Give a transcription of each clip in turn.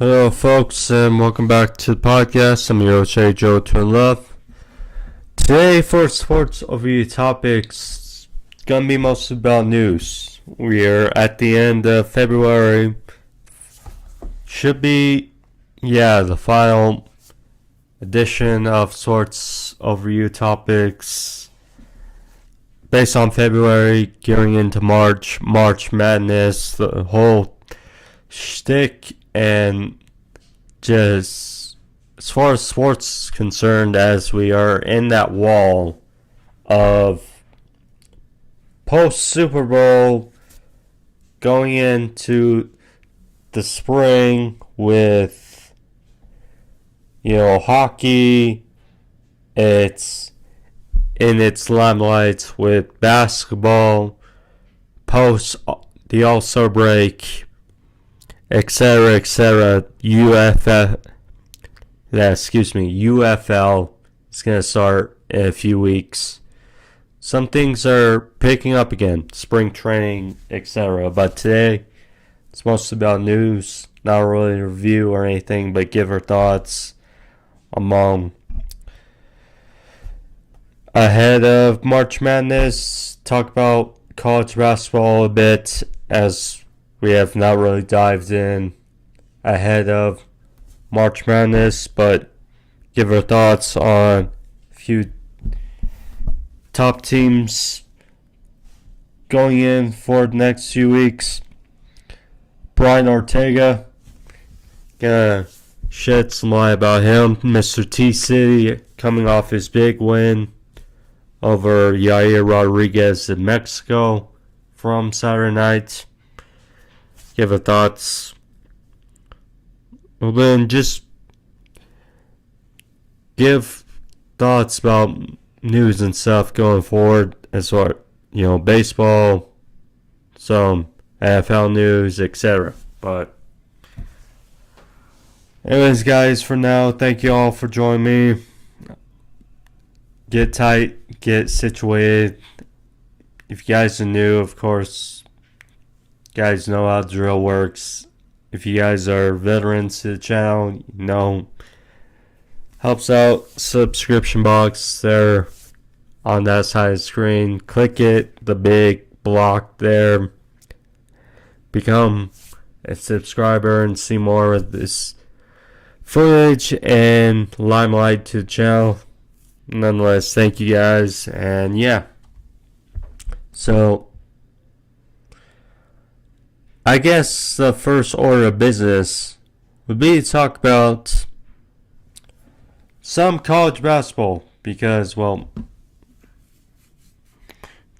Hello, folks, and welcome back to the podcast. I'm your host, Joe Twin Love. Today, for sports overview topics, it's going to be mostly about news. We are at the end of February. Should be, the final edition of sorts overview topics based on February, gearing into March Madness, the whole shtick. And just as far as sports is concerned, as we are in that wall of post Super Bowl going into the spring with hockey, it's in its limelight with basketball post the All-Star break, etc., UFL is going to start in a few weeks. Some things are picking up again, spring training, etc. But today, it's mostly about news, not really a review or anything, but give our thoughts among ahead of March Madness, talk about college basketball a bit, as we have not really dived in ahead of March Madness, but give our thoughts on a few top teams going in for the next few weeks. Brian Ortega, gonna shed some light about him. Mr. T-City coming off his big win over Yair Rodriguez in Mexico from Saturday night. Give our thoughts. Well, then just give thoughts about news and stuff going forward, as far baseball, some NFL news, etc. But anyways, guys, for now, thank you all for joining me. Get tight, get situated. If you guys are new, of course, guys know how the drill works. If you guys are veterans to the channel, helps out. Subscription box there on that side of the screen. Click it, the big block there. Become a subscriber and see more of this footage and limelight to the channel. Nonetheless, thank you guys, and so I guess the first order of business would be to talk about some college basketball, because,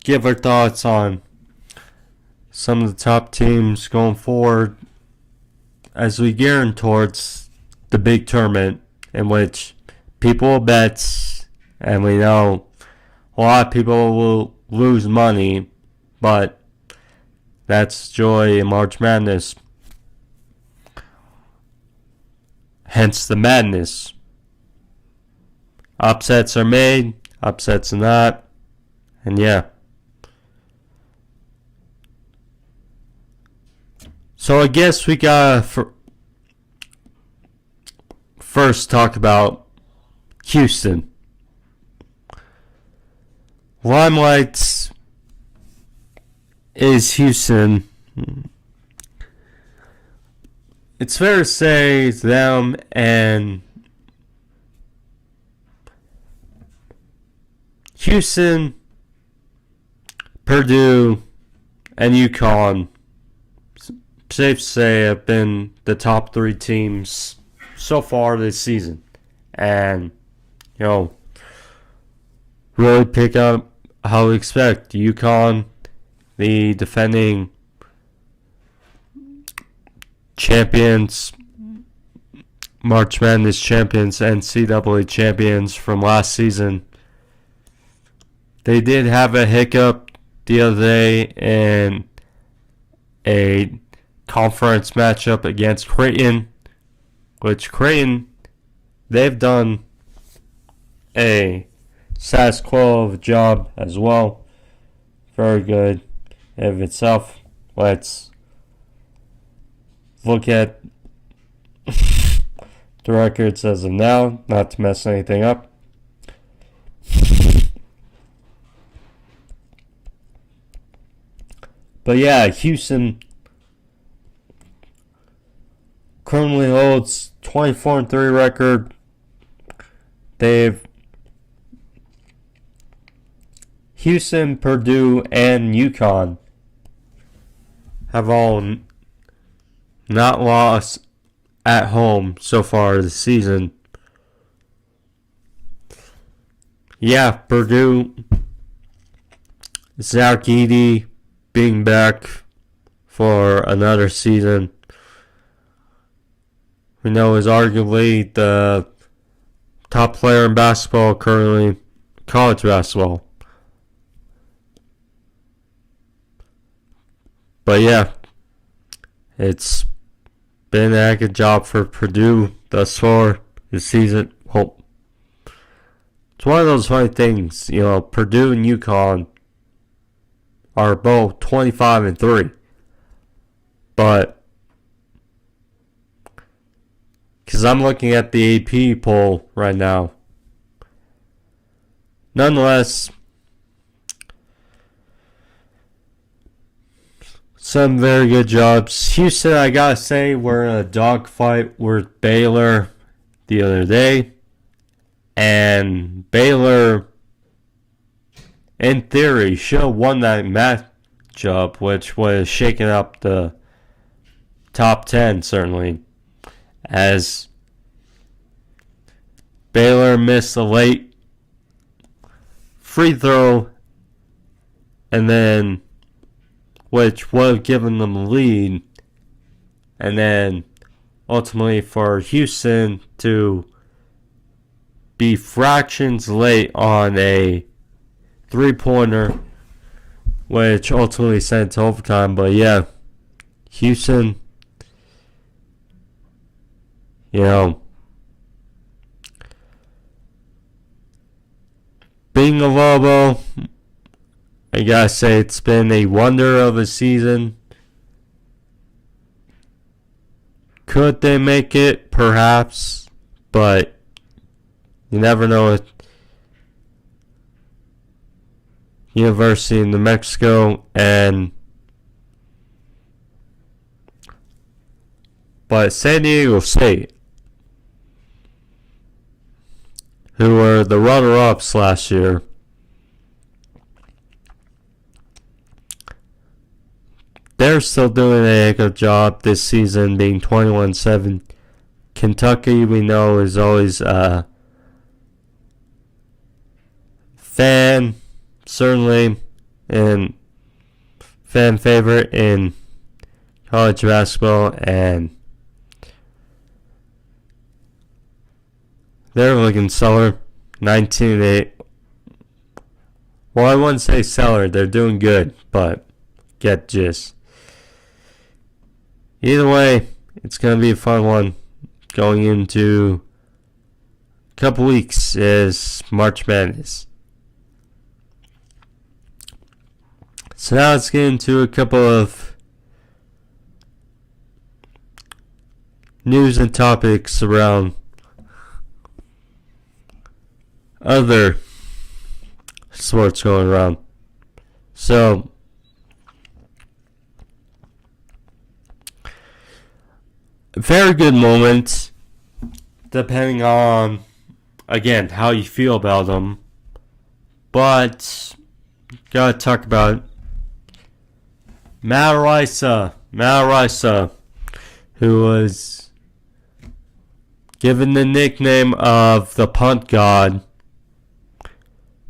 give our thoughts on some of the top teams going forward as we gear towards the big tournament, in which people will bet, and we know a lot of people will lose money, but that's joy in March Madness. Hence the madness. Upsets are made, upsets are not, and So I guess we gotta first talk about Houston. Limelight is Houston. It's fair to say them and Houston, Purdue, and UConn, safe to say, have been the top three teams so far this season. And, really pick up how we expect. UConn, the defending champions, March Madness champions, NCAA champions from last season. They did have a hiccup the other day in a conference matchup against Creighton, which Creighton, they've done a status quo of a job as well. Very good of itself. Let's look at the records as of now, not to mess anything up. But yeah, Houston currently holds 24-3 record. Houston, Purdue, and UConn have all not lost at home so far this season. Yeah, Purdue, Zach Edey being back for another season. We know is arguably the top player in basketball currently, college basketball. But yeah, it's been a heck of a job for Purdue thus far this season. Well, it's one of those funny things, Purdue and UConn are both 25-3. But because I'm looking at the AP poll right now. Nonetheless, some very good jobs. Houston, I gotta say, were in a dogfight with Baylor the other day. And Baylor, in theory, should have won that matchup, which was shaking up the top 10, certainly. As Baylor missed a late free throw, and then which would have given them the lead, and then ultimately for Houston to be fractions late on a three-pointer, which ultimately sent to overtime. But yeah, Houston, being a Lobo, I gotta say it's been a wonder of a season. Could they make it? Perhaps. But you never know with University of New Mexico but San Diego State, who were the runner-ups last year, they're still doing a good job this season, being 21-7. Kentucky, we know, is always a fan, certainly, and fan favorite in college basketball, and they're looking stellar, 19-8. Well, I wouldn't say stellar, they're doing good, but get gist. Either way, it's going to be a fun one going into a couple weeks is March Madness. So now let's get into a couple of news and topics around other sports going around. So, very good moments, depending on, again, how you feel about them. But, gotta talk about Araiza, who was given the nickname of the punt god,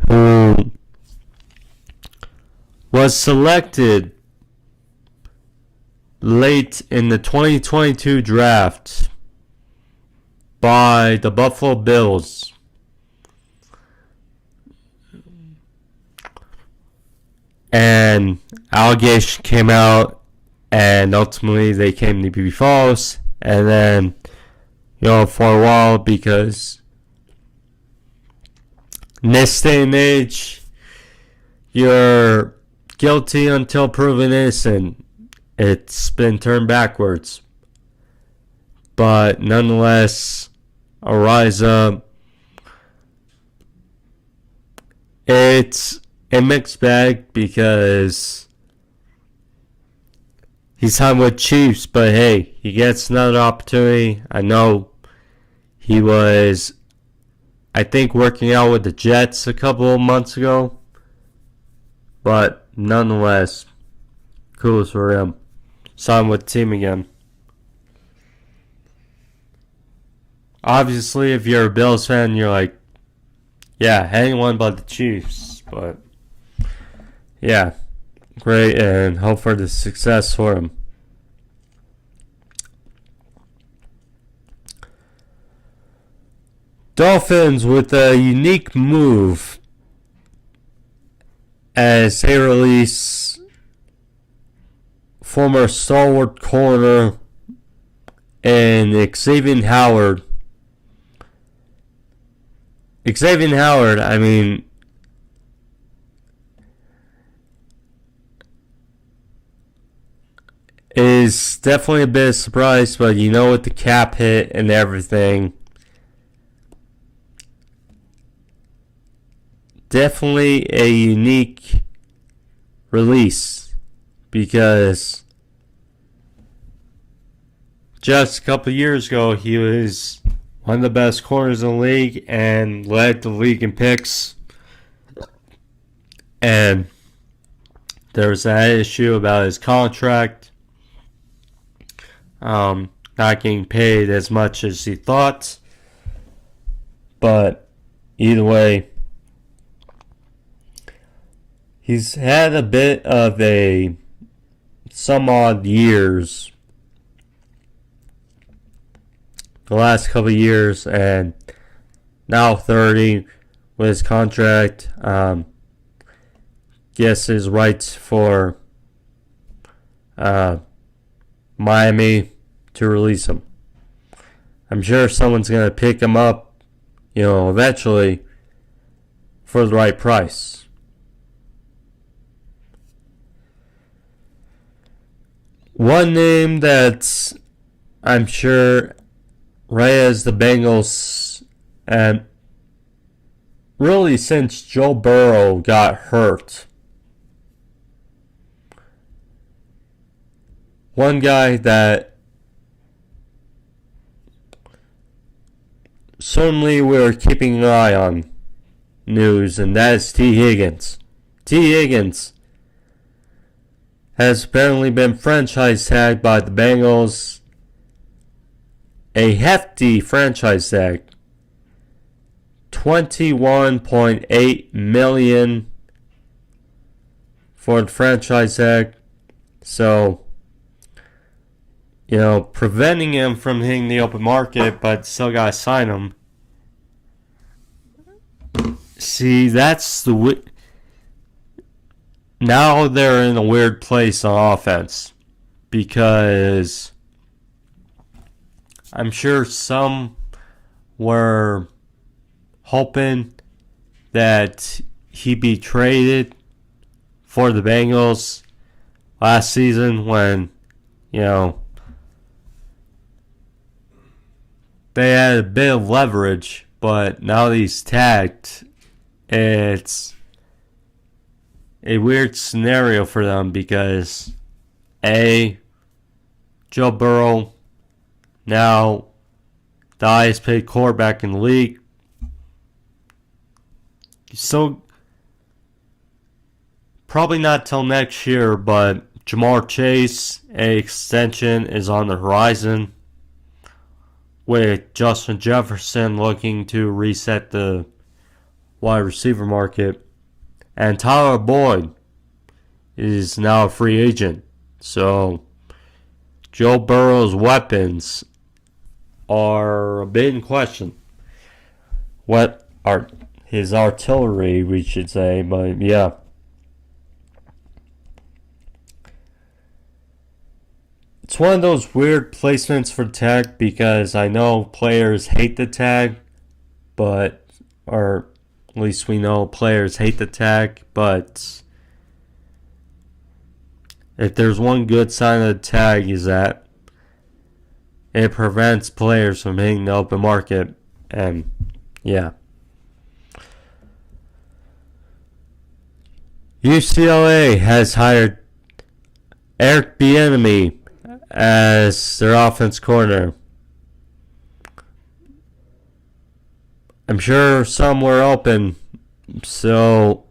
who was selected late in the 2022 draft by the Buffalo Bills. And allegations came out, and ultimately they came to be false. And then, for a while, because in this day and age, you're guilty until proven innocent. It's been turned backwards. But nonetheless, Araiza. It's a mixed bag because he's signed with Chiefs, but hey, he gets another opportunity. I know he was, I think, working out with the Jets a couple of months ago, but nonetheless, kudos for him. Signed with the team again. Obviously, if you're a Bills fan, you're like, yeah, anyone but the Chiefs. But yeah, great, and hope for the success for him. Dolphins with a unique move as they release former stalwart corner and Xavier Howard. Xavier Howard, I mean, is definitely a bit of a surprise, but you know, with the cap hit and everything, definitely a unique release because just a couple years ago he was one of the best corners in the league and led the league in picks, and there was that issue about his contract not getting paid as much as he thought, but either way, he's had a bit of some odd years the last couple of years, and now 30 with his contract. Guess his rights for Miami to release him. I'm sure someone's going to pick him up, eventually for the right price. One name that's, I'm sure, right as the Bengals, and really since Joe Burrow got hurt, one guy that certainly we're keeping an eye on news, and that is T. Higgins. T. Higgins has apparently been franchise tagged by the Bengals. A hefty franchise tag. $21.8 million for the franchise tag. So, preventing him from hitting the open market, but still gotta sign him. See, that's the now they're in a weird place on offense because I'm sure some were hoping that he'd be traded for the Bengals last season when, they had a bit of leverage, but now that he's tagged, it's a weird scenario for them because Joe Burrow, now the highest paid quarterback in the league. So probably not till next year, but Jamar Chase, a extension is on the horizon, with Justin Jefferson looking to reset the wide receiver market. And Tyler Boyd is now a free agent. So Joe Burrow's weapons are a bit in question. What are his artillery, we should say, but yeah. It's one of those weird placements for tag because I know players hate the tag, or at least we know players hate the tag, but if there's one good sign of the tag is that it prevents players from hitting the open market And yeah. UCLA has hired Eric Bieniemy as their offense coordinator. I'm sure some were open, so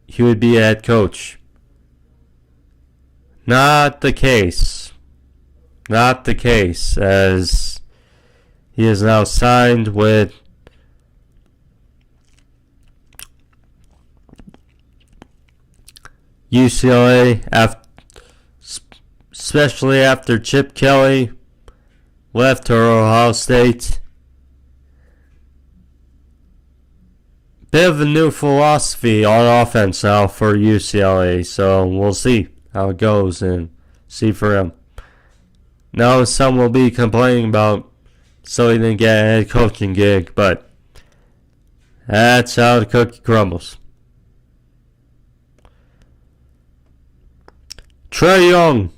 he would be a head coach. Not the case. Not the case, as he is now signed with UCLA, especially after Chip Kelly left to Ohio State. Bit of a new philosophy on offense now for UCLA, so we'll see how it goes and see for him. Now some will be complaining about so he didn't get a head coaching gig, but that's how the cookie crumbles. Trae Young,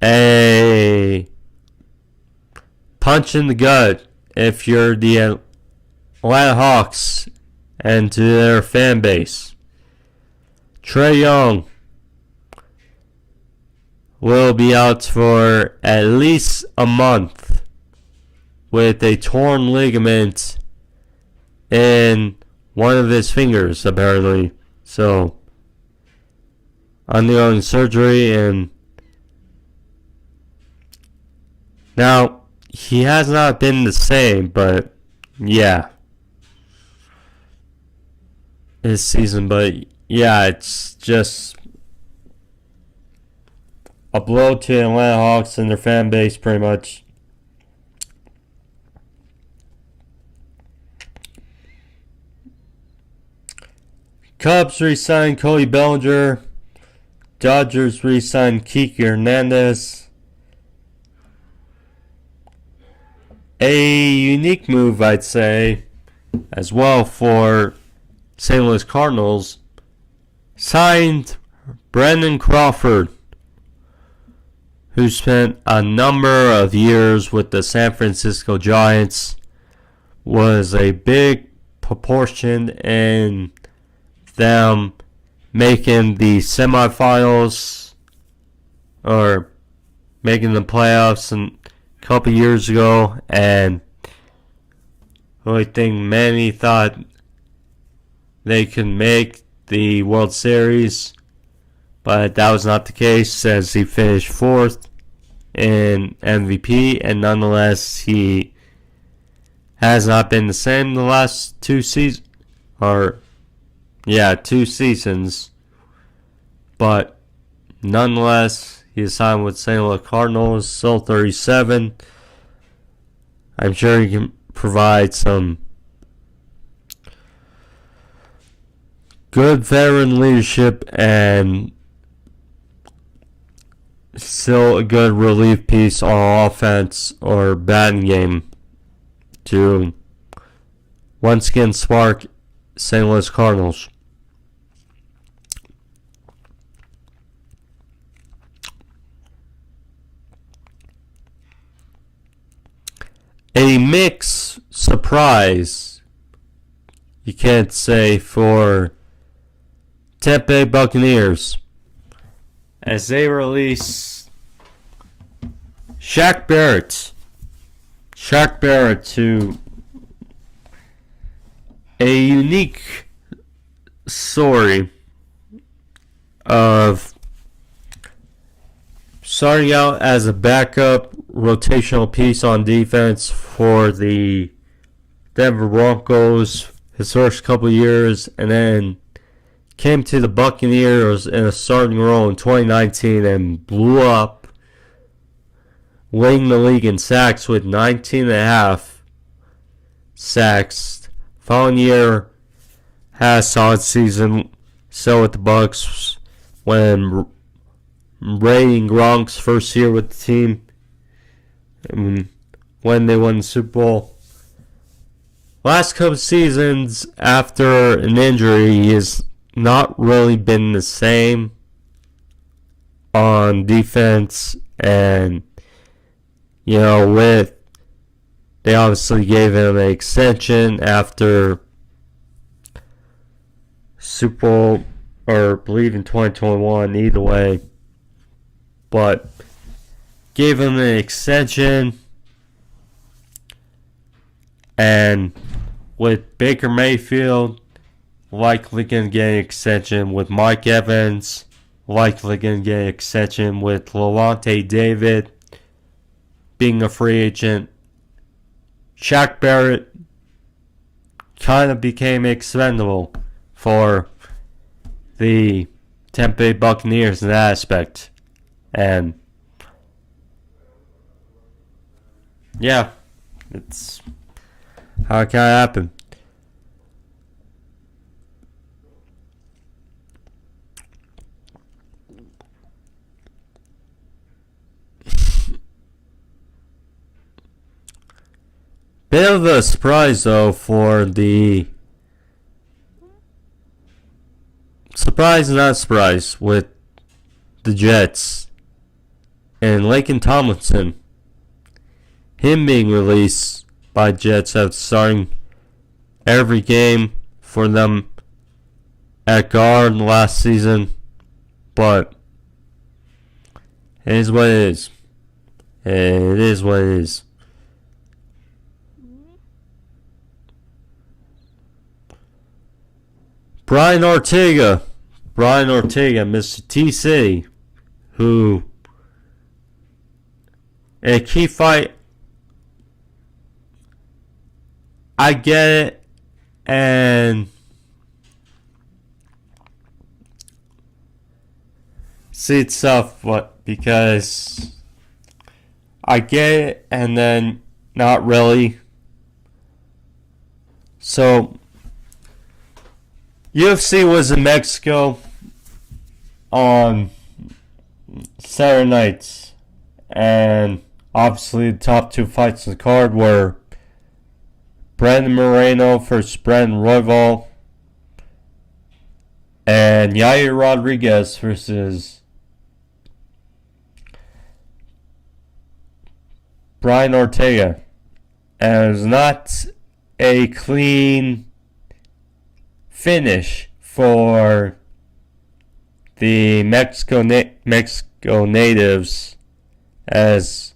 a punch in the gut if you're the Atlanta Hawks and to their fan base. Trae Young will be out for at least a month with a torn ligament in one of his fingers, apparently. So, undergoing surgery, and now he has not been the same, but yeah, this season. But yeah, it's just a blow to the Atlanta Hawks and their fan base, pretty much. Cubs re-signed Cody Bellinger. Dodgers re-signed Kiki Hernandez. A unique move, I'd say, as well for St. Louis Cardinals. Signed Brandon Crawford, who spent a number of years with the San Francisco Giants, was a big proportion in them making the semifinals or making the playoffs a couple years ago, and I think many thought they could make the World Series, but that was not the case, as he finished fourth in MVP, and nonetheless he has not been the same the last two seasons, but nonetheless, he is signed with St. Louis Cardinals, still 37. I'm sure he can provide some good veteran leadership and still a good relief piece on offense or batting game to once again spark St. Louis Cardinals. A mixed surprise, you can't say, for Tampa Bay Buccaneers as they release Shaq Barrett to a unique story of starting out as a backup rotational piece on defense for the Denver Broncos his first couple years, and then came to the Buccaneers in a starting role in 2019 and blew up, leading the league in sacks with 19.5 sacks. Following year had a solid season still with the Bucs when raiding Gronk's first year with the team, and when they won the Super Bowl. Last couple seasons after an injury, he has not really been the same on defense, and with they obviously gave him an extension after Super Bowl, or I believe in 2021, either way. But gave him an extension, and with Baker Mayfield likely going to get an extension, with Mike Evans likely going to get an extension, with Lavonte David being a free agent, Shaq Barrett kind of became expendable for the Tampa Bay Buccaneers in that aspect. And yeah, it's how it kind of happened. Bit of a surprise though for the surprise, not surprise, with the Jets and Laken Tomlinson, him being released by Jets after starting every game for them at guard last season. But it is what it is. It is what it is. Brian Ortega, Mr. TC, who in a key fight, I get it, and see, it's tough, but because I get it, and then not really. So UFC was in Mexico on Saturday nights, and obviously the top two fights in the card were Brandon Moreno versus Brandon Royval, and Yair Rodriguez versus Brian Ortega. And it was not a clean finish for the Mexico natives, as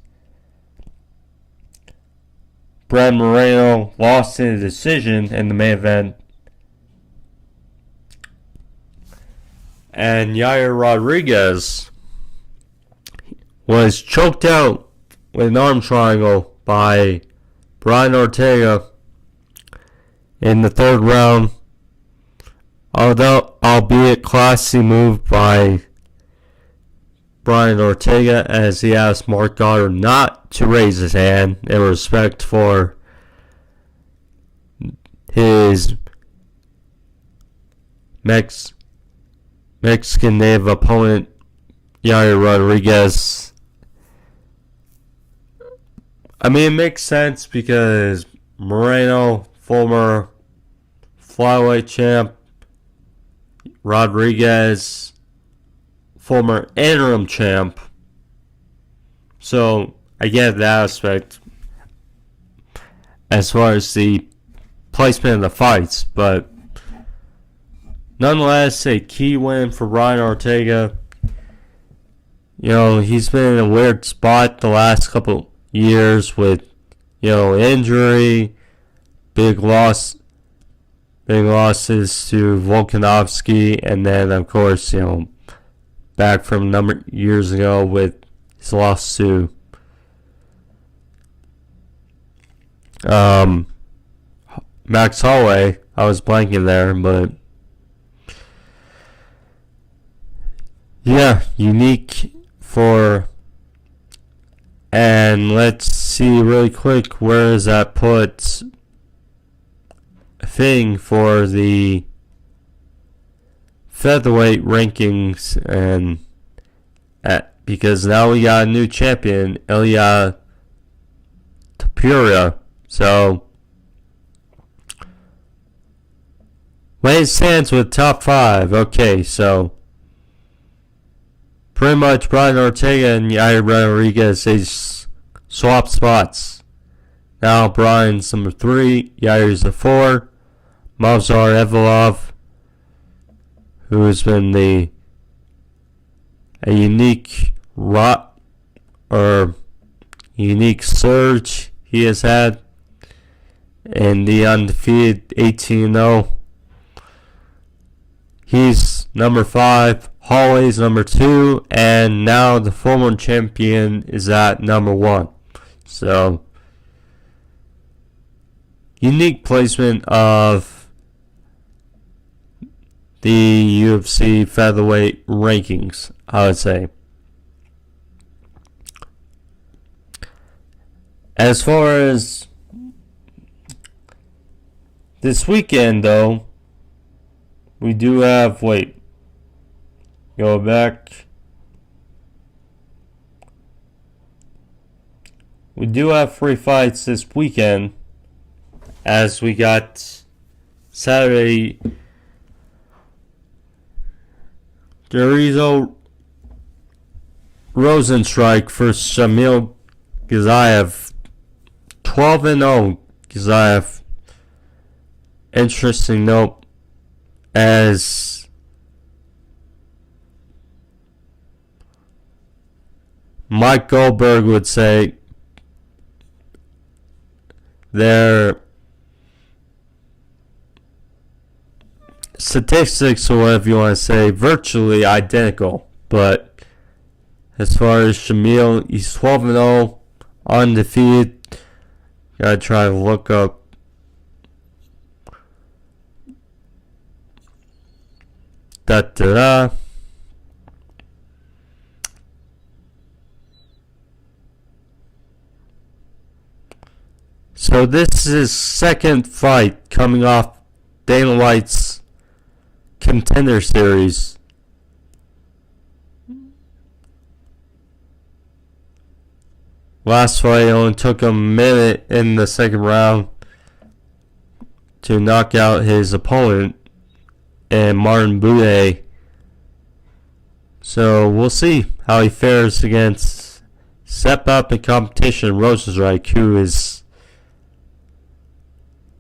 Brad Moreno lost in a decision in the main event, and Yair Rodriguez was choked out with an arm triangle by Brian Ortega in the third round. Although, albeit classy move by Brian Ortega, as he asked Mark Goddard not to raise his hand in respect for his Mexican native opponent, Yair Rodriguez. I mean, it makes sense because Moreno, former flyweight champ, Rodriguez, former interim champ. So I get that aspect as far as the placement of the fights, but nonetheless, a key win for Brian Ortega. You know, he's been in a weird spot the last couple years with, injury, big losses to Volkanovski, and then, of course, back from a number of years ago with his loss to Max Holloway. I was blanking there, but yeah, unique for. And let's see really quick, where does that put thing for the featherweight rankings, and because now we got a new champion, Ilya Topuria. So way it stands with top 5. Okay, so pretty much Brian Ortega and Yair Rodriguez, they swap spots. Now Brian's number 3. Yair's the 4. Mavzar Evolov, who has been a unique unique surge he has had in the undefeated 18-0. He's number 5. Hawley's number 2, and now the former champion is at number 1. So, unique placement of the UFC featherweight rankings, I would say. As far as this weekend, though, we do have, go back. We do have 3 fights this weekend, as we got Saturday, Araiza Rosenstrike versus Shamil Ghaziyev. 12-0 Ghaziyev. Interesting note, as Mike Goldberg would say, their statistics, or whatever you want to say, virtually identical. But as far as Shamil, he's 12-0, undefeated. Gotta try to look up So this is his second fight coming off Dana White's Contender Series. Last fight only took him a minute in the second round to knock out his opponent, and Martin Buday. So we'll see how he fares against step up in competition Rosenstrike, who is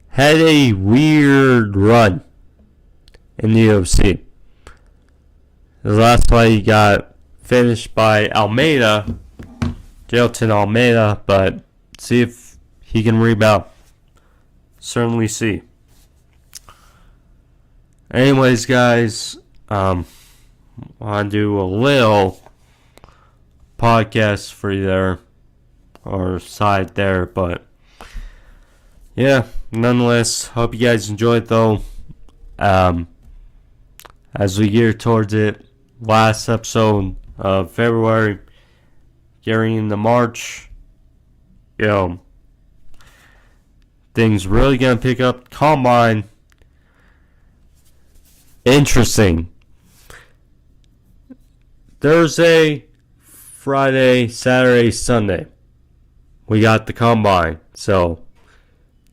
had a weird run in the UFC. His last fight he got finished by Almeida, Jailton Almeida, but see if he can rebound. Certainly see. Anyways, guys, I want to do a little podcast for you there, or side there, but yeah, nonetheless, hope you guys enjoyed, though. As we gear towards it, last episode of February, gearing into March, things really gonna pick up. Combine, interesting. Thursday, Friday, Saturday, Sunday, we got the combine. So,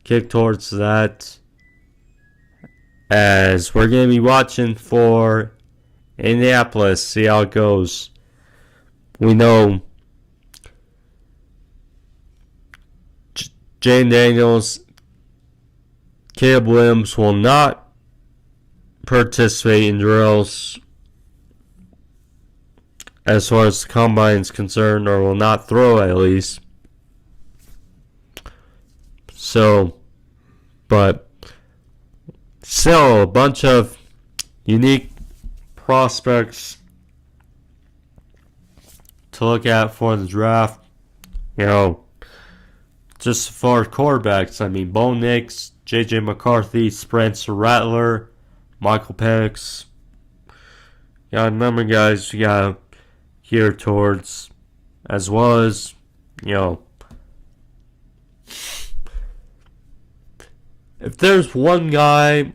kick towards that, as we're going to be watching for Indianapolis, see how it goes. We know Jane Daniels, Caleb Williams will not participate in drills as far as the combine is concerned, or will not throw at least. So, but still a bunch of unique prospects to look at for the draft. Just as far as quarterbacks, Bo Nix, J.J. McCarthy, Spencer Rattler, Michael Penix. A number of guys you got here towards, as well as, if there's one guy,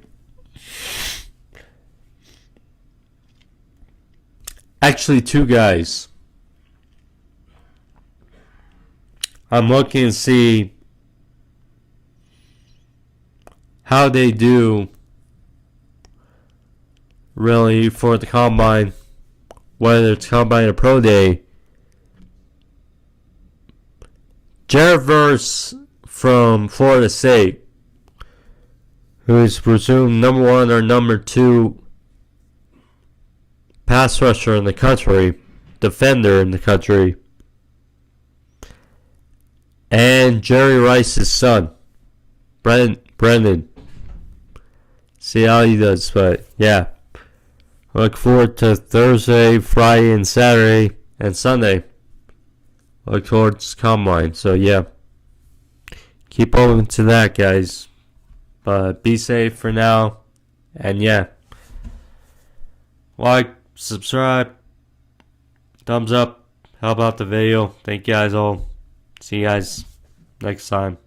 actually 2 guys, I'm looking to see how they do really for the combine, whether it's combine or pro day. Jared Verse from Florida State, who is presumed number 1 or number 2 pass rusher in the country, defender in the country, and Jerry Rice's son, Brendan. See how he does, but yeah. Look forward to Thursday, Friday, and Saturday, and Sunday. Look towards Combine. So yeah, keep open to that, guys. But be safe for now, and yeah, like, subscribe, thumbs up, help out the video. Thank you guys all. See you guys next time.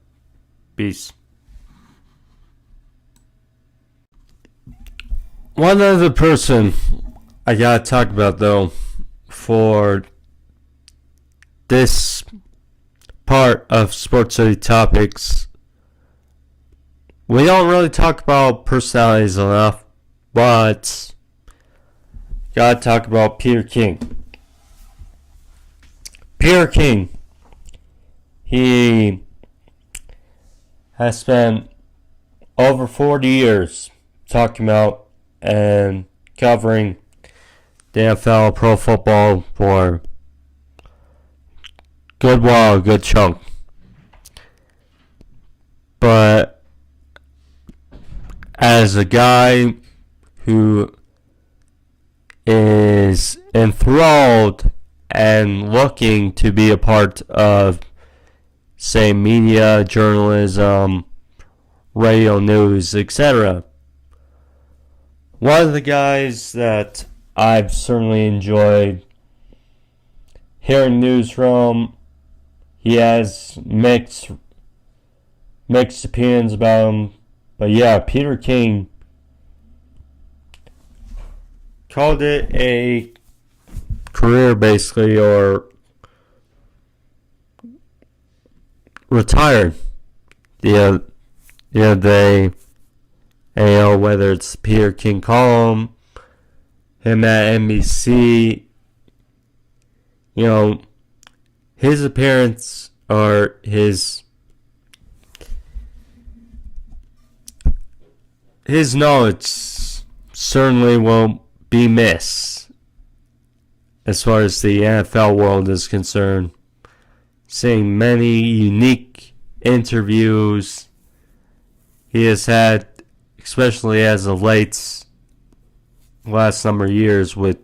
Peace. One other person I gotta talk about, though, for this part of Sports City Topics. We don't really talk about personalities enough, but gotta talk about Peter King. Peter King, he has spent over 40 years talking about and covering the NFL, pro football for good while, a good chunk. But as a guy who is enthralled and looking to be a part of, say, media, journalism, radio news, etc., one of the guys that I've certainly enjoyed hearing news from, he has mixed opinions about him, but yeah, Peter King called it a career, basically, or retired the other day. Whether it's Peter King column, him at NBC, his appearance or his knowledge certainly won't be missed as far as the NFL world is concerned. Seeing many unique interviews he has had, especially as of late, last number of years, with,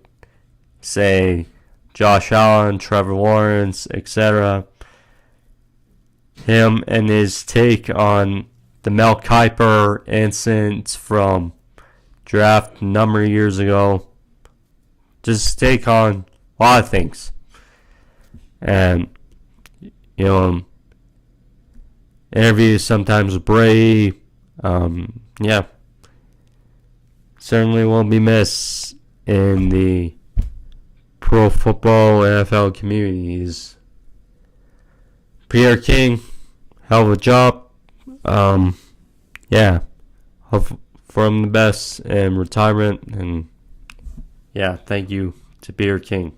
say, Josh Allen, Trevor Lawrence, etc. Him and his take on the Mel Kiper incident from draft a number of years ago. Just take on a lot of things. And, interviews sometimes with Brady. Yeah. Certainly won't be missed in the pro football NFL communities. Peter King, hell of a job. Yeah. Hope for him the best in retirement. And yeah, thank you to Peter King.